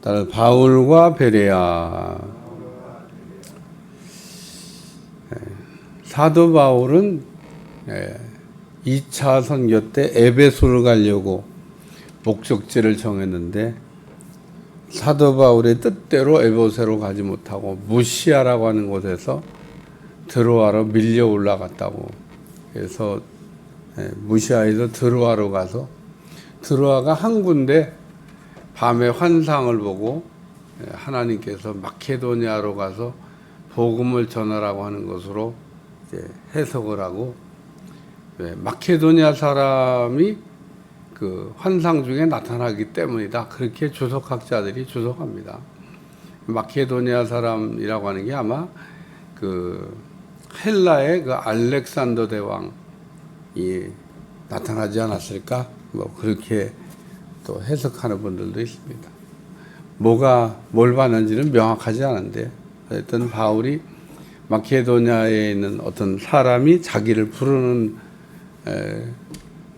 따라서 바울과 베레아. 사도 바울은 2차 선교 때 에베소를 가려고 목적지를 정했는데 사도 바울의 뜻대로 에베소로 가지 못하고 무시아라고 하는 곳에서 드로아로 밀려 올라갔다고. 그래서 무시아에서 드로아로 가서 드로아가 한 군데 밤에 환상을 보고 하나님께서 마케도니아로 가서 복음을 전하라고 하는 것으로 이제 해석을 하고, 마케도니아 사람이 그 환상 중에 나타나기 때문이다. 그렇게 주석학자들이 주석합니다. 마케도니아 사람이라고 하는 게 아마 그 헬라의 그 알렉산더 대왕이 나타나지 않았을까? 뭐 그렇게 또 해석하는 분들도 있습니다. 뭘 봤는지는 명확하지 않은데, 어쨌든 바울이 마케도니아에 있는 어떤 사람이 자기를 부르는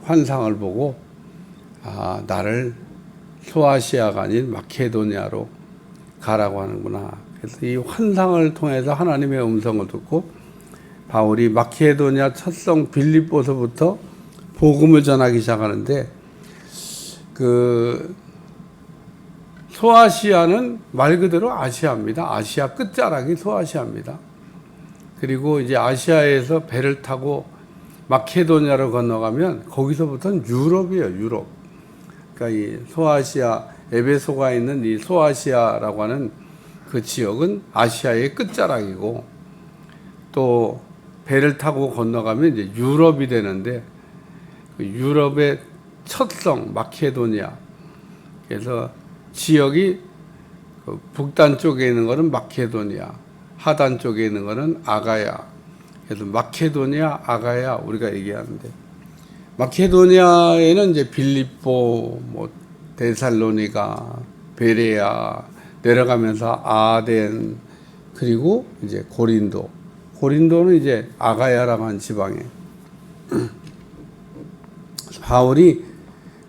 환상을 보고, 나를 소아시아가 아닌 마케도니아로 가라고 하는구나. 그래서 이 환상을 통해서 하나님의 음성을 듣고 바울이 마케도니아 첫성 빌립보서부터 복음을 전하기 시작하는데, 그 소아시아는 말 그대로 아시아입니다. 아시아 끝자락이 소아시아입니다. 그리고 이제 아시아에서 배를 타고 마케도니아로 건너가면 거기서부터는 유럽이에요. 유럽. 그러니까 이 소아시아, 에베소가 있는 이 소아시아라고 하는 그 지역은 아시아의 끝자락이고, 또 배를 타고 건너가면 이제 유럽이 되는데, 그 유럽의 첫성 마케도니아. 그래서 지역이 그 북단 쪽에 있는 거는 마케도니아, 하단 쪽에 있는 거는 아가야. 그래서 마케도니아, 아가야 우리가 얘기하는데, 마케도니아에는 이제 빌립보, 뭐 데살로니가, 베레아 내려가면서 아덴, 그리고 이제 고린도. 고린도는 이제 아가야라고 하는 지방에. 바울이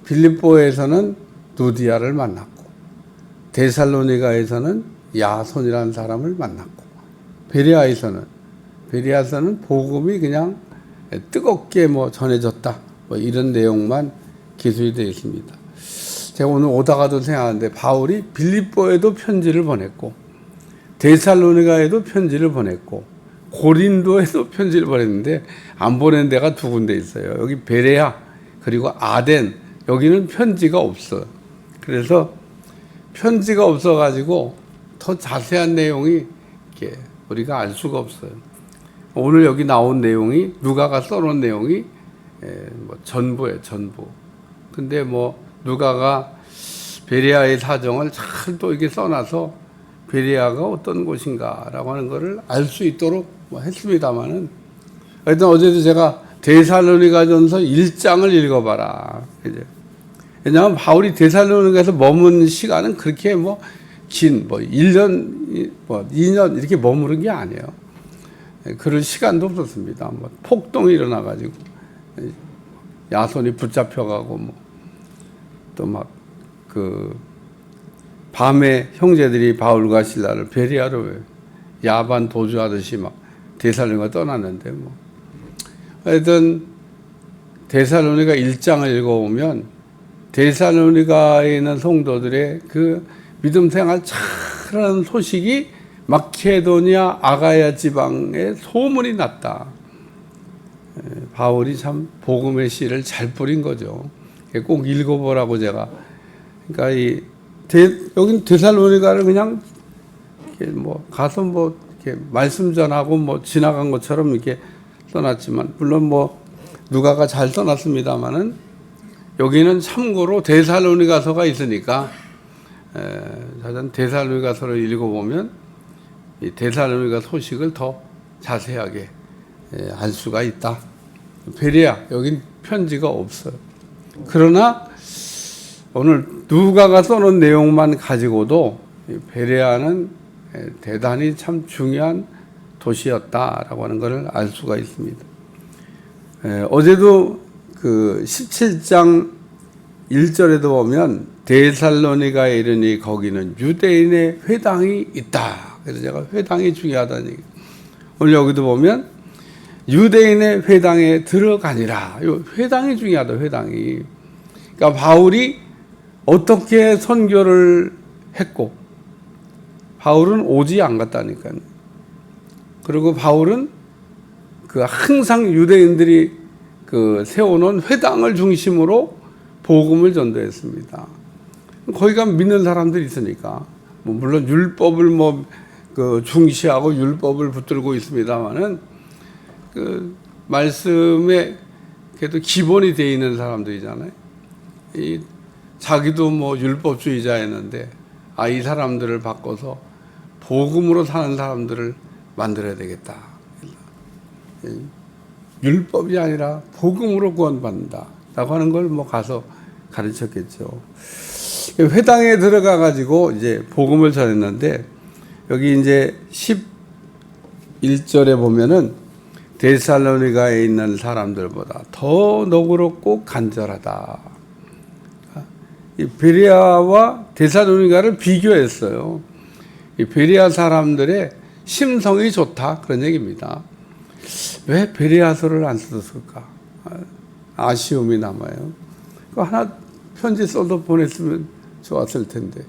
빌립보에서는 누디아를 만났고, 데살로니가에서는 야손이라는 사람을 만났고, 베레아에서는 복음이 그냥 뜨겁게 뭐 전해졌다, 뭐 이런 내용만 기술이 되어 있습니다. 제가 오늘 오다가도 생각하는데, 바울이 빌립보에도 편지를 보냈고, 데살로니가에도 편지를 보냈고, 고린도에도 편지를 보냈는데 안 보낸 데가 두 군데 있어요. 여기 베레아 그리고 아덴, 여기는 편지가 없어요. 그래서 편지가 없어가지고 더 자세한 내용이 이렇게 우리가 알 수가 없어요. 오늘 여기 나온 내용이, 누가가 써놓은 내용이 뭐 전부예요, 전부. 근데 뭐 누가가 베레아의 사정을 잘 또 이렇게 써놔서 베레아가 어떤 곳인가라고 하는 것을 알 수 있도록 뭐 했습니다만은, 하여튼 어제도 제가 데살로니가전서 1장을 읽어봐라. 왜냐하면 바울이 데살로니가에서 머문 시간은 그렇게 뭐 1년, 2년 이렇게 머무른 게 아니에요. 그럴 시간도 없었습니다. 뭐 폭동이 일어나가지고 야손이 붙잡혀가고, 뭐 또 막 그 밤에 형제들이 바울과 실라를 베레아로 야반 도주하듯이 막 데살로니가 떠났는데, 뭐 하여튼 데살로니가 1장을 읽어보면 데살로니가에 있는 성도들의 그 믿음 생활 잘하는 소식이 마케도니아 아가야 지방에 소문이 났다. 바울이 참 복음의 씨를 잘 뿌린 거죠. 꼭 읽어보라고 제가. 그러니까 여긴 데살로니가를 그냥 이렇게 뭐 가서 뭐 이렇게 말씀 전하고 뭐 지나간 것처럼 이렇게 써놨지만, 물론 뭐 누가가 잘 써놨습니다만은 여기는 참고로 데살로니가서가 있으니까, 데살로니가서를 읽어보면 이 데살로니가 소식을 더 자세하게 알 수가 있다. 베레아, 여긴 편지가 없어요. 그러나 오늘 누가가 써놓은 내용만 가지고도 베레아는 대단히 참 중요한 도시였다라고 하는 것을 알 수가 있습니다. 어제도 그 17장 1절에도 보면 데살로니가에 이르니 거기는 유대인의 회당이 있다. 그래서 제가 회당이 중요하다는 얘기. 오늘 여기도 보면 유대인의 회당에 들어가니라. 요 회당이 중요하다. 회당이. 그러니까 바울이 어떻게 선교를 했고 바울은 오지 안 갔다니까요. 그리고 바울은 그 항상 유대인들이 그 세워놓은 회당을 중심으로 복음을 전도했습니다. 거기 가면 믿는 사람들이 있으니까 뭐 물론 율법을 그 중시하고 율법을 붙들고 있습니다만은 그 말씀에 그래도 기본이 되어 있는 사람들이잖아요. 이 자기도 뭐 율법주의자였는데 이 사람들을 바꿔서 복음으로 사는 사람들을 만들어야 되겠다. 율법이 아니라 복음으로 구원받는다라고 하는 걸 뭐 가서 가르쳤겠죠. 회당에 들어가 가지고 이제 복음을 전했는데 여기 이제 11절에 보면은 데살로니가에 있는 사람들보다 더 너그럽고 간절하다. 이 베레아와 데살로니가를 비교했어요. 이 베레아 사람들의 심성이 좋다 그런 얘기입니다. 왜 베레아서를 안 썼을까? 아쉬움이 남아요. 하나 편지 써서 보냈으면 좋았을 텐데.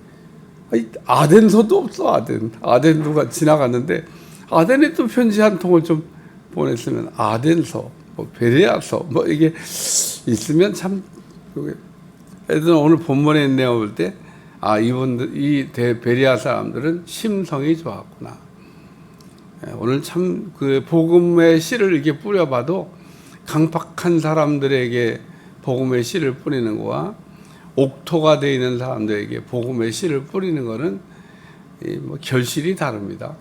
아덴서도 없어. 아덴 누가 지나갔는데 아덴에 또 편지 한 통을 좀 보냈으면 아덴서, 뭐 베레아서 뭐 이게 있으면 참. 애들은 오늘 본문에 내용 볼 때 이분들 이 베레아 사람들은 심성이 좋았구나. 오늘 참 그 복음의 씨를 이렇게 뿌려봐도 강팍한 사람들에게 복음의 씨를 뿌리는 거와 옥토가 되어 있는 사람들에게 복음의 씨를 뿌리는 거는 뭐 결실이 다릅니다.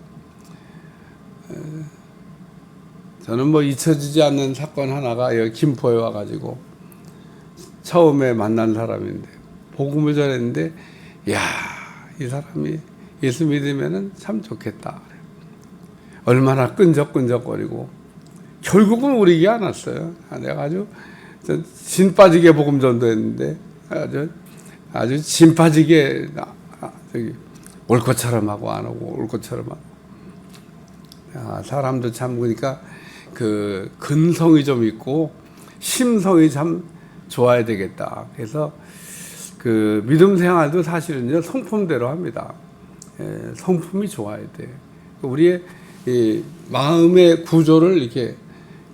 저는 뭐 잊혀지지 않는 사건 하나가 여기 김포에 와가지고 처음에 만난 사람인데 복음을 전했는데 이 사람이 예수 믿으면은 참 좋겠다. 얼마나 끈적끈적거리고 결국은 우리에게 안 왔어요. 내가 아주 진 빠지게 복음 전도했는데 아주 진 빠지게 올 것처럼 하고 안 오고 올 것처럼 하고. 사람도 참 그러니까 그 근성이 좀 있고 심성이 참 좋아야 되겠다. 그래서 그 믿음 생활도 사실은요 성품대로 합니다. 성품이 좋아야 돼. 우리의 이 마음의 구조를 이렇게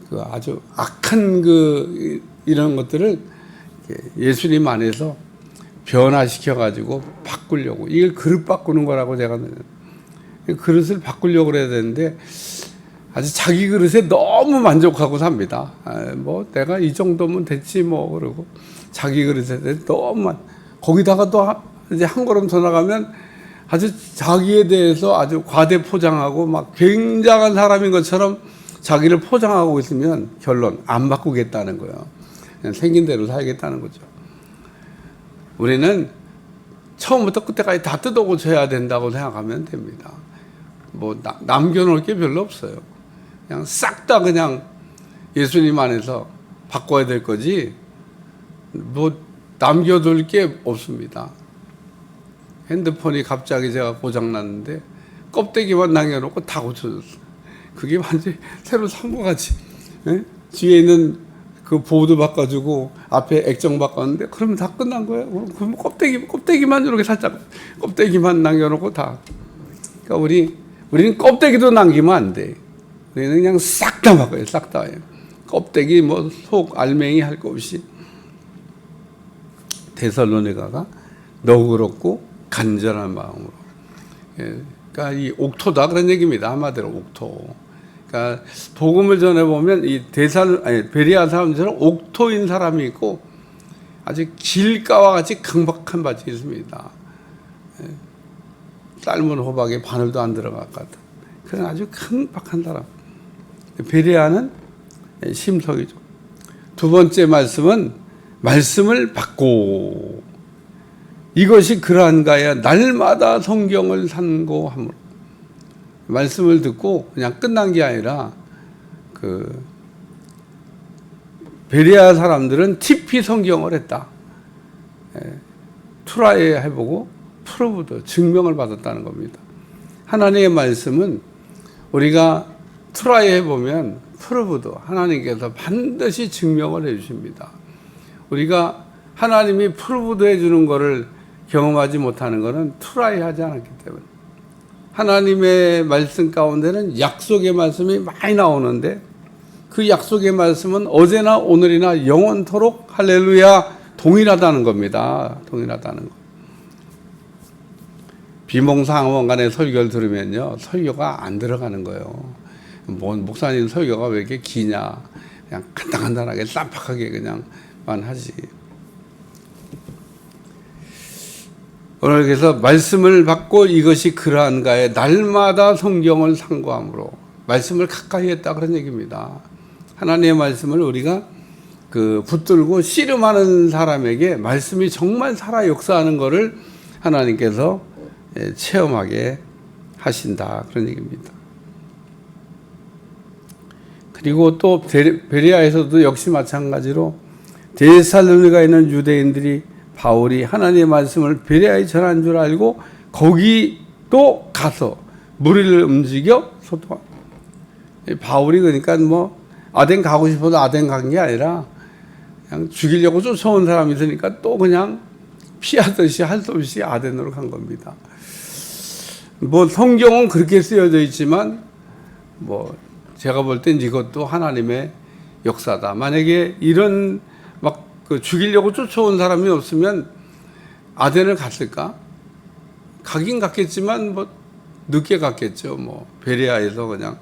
그 아주 악한 그 이런 것들을 예수님 안에서 변화시켜 가지고 바꾸려고, 이게 그릇 바꾸는 거라고 제가 그릇을 바꾸려고 그래야 되는데 아주 자기 그릇에 너무 만족하고 삽니다. 뭐 내가 이 정도면 됐지 뭐 그러고 자기 그릇에 너무 거기다가 또 이제 한 걸음 더 나가면 아주 자기에 대해서 아주 과대 포장하고 막 굉장한 사람인 것처럼 자기를 포장하고 있으면 결론 안 바꾸겠다는 거예요. 그냥 생긴 대로 살겠다는 거죠. 우리는 처음부터 끝까지 다 뜯어고쳐야 된다고 생각하면 됩니다. 뭐 남겨놓을 게 별로 없어요. 그냥 싹 다 그냥 예수님 안에서 바꿔야 될 거지 뭐 남겨둘 게 없습니다. 핸드폰이 갑자기 제가 고장났는데 껍데기만 남겨놓고 다 고쳐줬어요. 그게 완전히 새로 산 것 같이. 뒤에 있는 그 보드 바꿔주고 앞에 액정 바꿨는데 그러면 다 끝난 거예요. 그럼 껍데기만 이렇게 살짝 껍데기만 남겨놓고 다. 그러니까 우리는 껍데기도 남기면 안 돼. 우리는 그냥 싹 다 바꿔요. 싹 다. 껍데기 뭐 속 알맹이 할 거 없이. 데살로니가가 너그럽고 간절한 마음으로. 그러니까 이 옥토다 그런 얘기입니다. 한마디로 옥토. 그러니까 복음을 전해 보면 이 베레아 사람들은 옥토인 사람이 있고 아주 길가와 같이 강박한 밭이 있습니다. 삶은 호박에 바늘도 안 들어갈 것 같은 그런 아주 강박한 사람. 베레아는 심성이죠. 두 번째 말씀은 말씀을 받고, 이것이 그러한가야 날마다 성경을 산고함으로. 말씀을 듣고 그냥 끝난 게 아니라 그 베레아 사람들은 TP 성경을 했다. 트라이 해보고 프로브드 증명을 받았다는 겁니다. 하나님의 말씀은 우리가 트라이 해보면 프로브드 하나님께서 반드시 증명을 해주십니다. 우리가 하나님이 프로브드 해주는 것을 경험하지 못하는 것은 트라이 하지 않았기 때문에. 하나님의 말씀 가운데는 약속의 말씀이 많이 나오는데 그 약속의 말씀은 어제나 오늘이나 영원토록 할렐루야 동일하다는 겁니다. 동일하다는 거. 비몽사몽간의 설교를 들으면요, 설교가 안 들어가는 거예요. 목사님 설교가 왜 이렇게 기냐? 그냥 간단하게 쌈박하게 그냥만 하지. 오늘 그래서 말씀을 받고 이것이 그러한가에 날마다 성경을 상고함으로 말씀을 가까이 했다 그런 얘기입니다. 하나님의 말씀을 우리가 붙들고 씨름하는 사람에게 말씀이 정말 살아 역사하는 것을 하나님께서 체험하게 하신다 그런 얘기입니다. 그리고 또 베레아에서도 역시 마찬가지로 데살로니가에 있는 유대인들이 바울이 하나님의 말씀을 베레아에 전한 줄 알고 거기 또 가서 무리를 움직여 소통. 바울이 그러니까 아덴 가고 싶어도 아덴 간 게 아니라 그냥 죽이려고 쫓아온 사람이 있으니까 또 그냥 피하듯이 할 수 없이 아덴으로 간 겁니다. 성경은 그렇게 쓰여져 있지만 제가 볼 땐 이것도 하나님의 역사다. 만약에 이런 죽이려고 쫓아온 사람이 없으면 아덴을 갔을까? 가긴 갔겠지만 늦게 갔겠죠. 베레아에서 그냥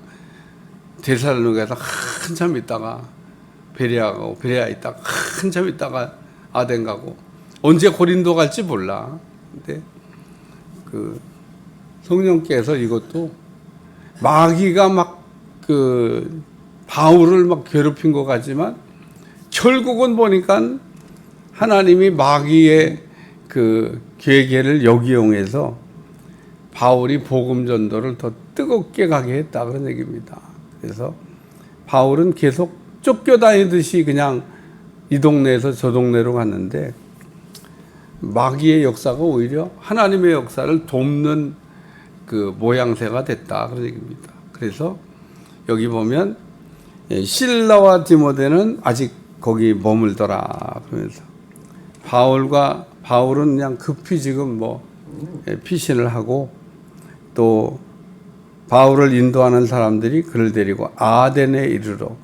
데살로니가에서 한참 있다가 베레아 가고 베레아 있다가 한참 있다가 아덴 가고 언제 고린도 갈지 몰라. 근데 성령께서 이것도 마귀가 바울을 괴롭힌 것 같지만 결국은 보니까 하나님이 마귀의 계계를 역이용해서 바울이 복음 전도를 더 뜨겁게 가게 했다 그런 얘기입니다. 그래서 바울은 계속 쫓겨다니듯이 그냥 이 동네에서 저 동네로 갔는데 마귀의 역사가 오히려 하나님의 역사를 돕는 모양새가 됐다 그런 얘기입니다. 그래서 여기 보면 실라와 디모데는 아직 거기 머물더라 그러면서 바울은 그냥 급히 지금 피신을 하고 또 바울을 인도하는 사람들이 그를 데리고 아덴에 이르러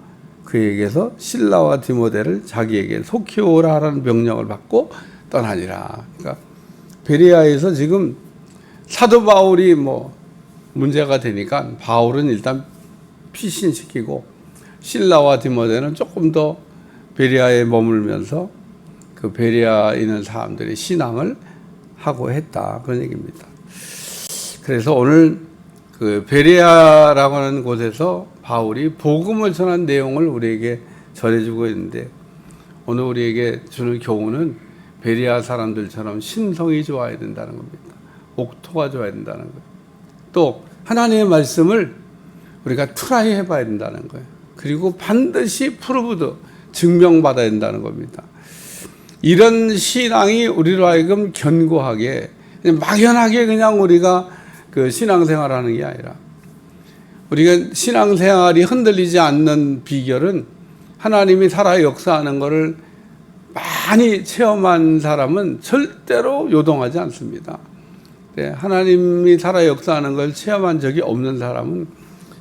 그에게서 실라와 디모데를 자기에게 속히 오라 하라는 명령을 받고 떠나니라. 그러니까 베레아에서 지금 사도 바울이 문제가 되니까 바울은 일단 피신시키고 실라와 디모데는 조금 더 베레아에 머물면서 베레아에 있는 사람들이 신앙을 하고 했다 그런 얘기입니다. 그래서 오늘 베레아라고 하는 곳에서 바울이 복음을 전한 내용을 우리에게 전해주고 있는데 오늘 우리에게 주는 교훈은 베레아 사람들처럼 심성이 좋아야 된다는 겁니다. 옥토가 좋아야 된다는 거예요. 또 하나님의 말씀을 우리가 트라이 해봐야 된다는 거예요. 그리고 반드시 프루브드 증명받아야 된다는 겁니다. 이런 신앙이 우리로 하여금 견고하게 막연하게 그냥 우리가 신앙생활하는 게 아니라 우리가 신앙생활이 흔들리지 않는 비결은 하나님이 살아 역사하는 것을 많이 체험한 사람은 절대로 요동하지 않습니다. 하나님이 살아 역사하는 걸 체험한 적이 없는 사람은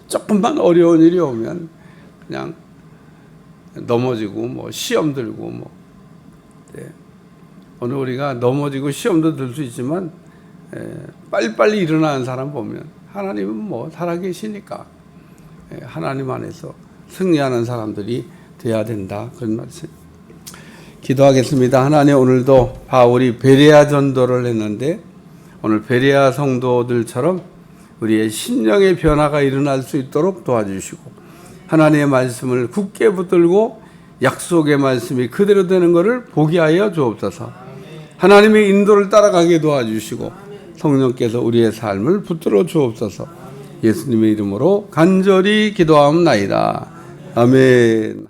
조금만 어려운 일이 오면 그냥 넘어지고 시험 들고 오늘 우리가 넘어지고 시험도 들 수 있지만 빨리빨리 일어나는 사람 보면 하나님은 살아계시니까 하나님 안에서 승리하는 사람들이 돼야 된다 그런 말씀. 기도하겠습니다. 하나님, 오늘도 바울이 베레아 전도를 했는데 오늘 베레아 성도들처럼 우리의 심령의 변화가 일어날 수 있도록 도와주시고 하나님의 말씀을 굳게 붙들고 약속의 말씀이 그대로 되는 것을 보게 하여 주옵소서. 하나님의 인도를 따라가게 도와주시고 성령께서 우리의 삶을 붙들어 주옵소서. 예수님의 이름으로 간절히 기도하옵나이다. 아멘.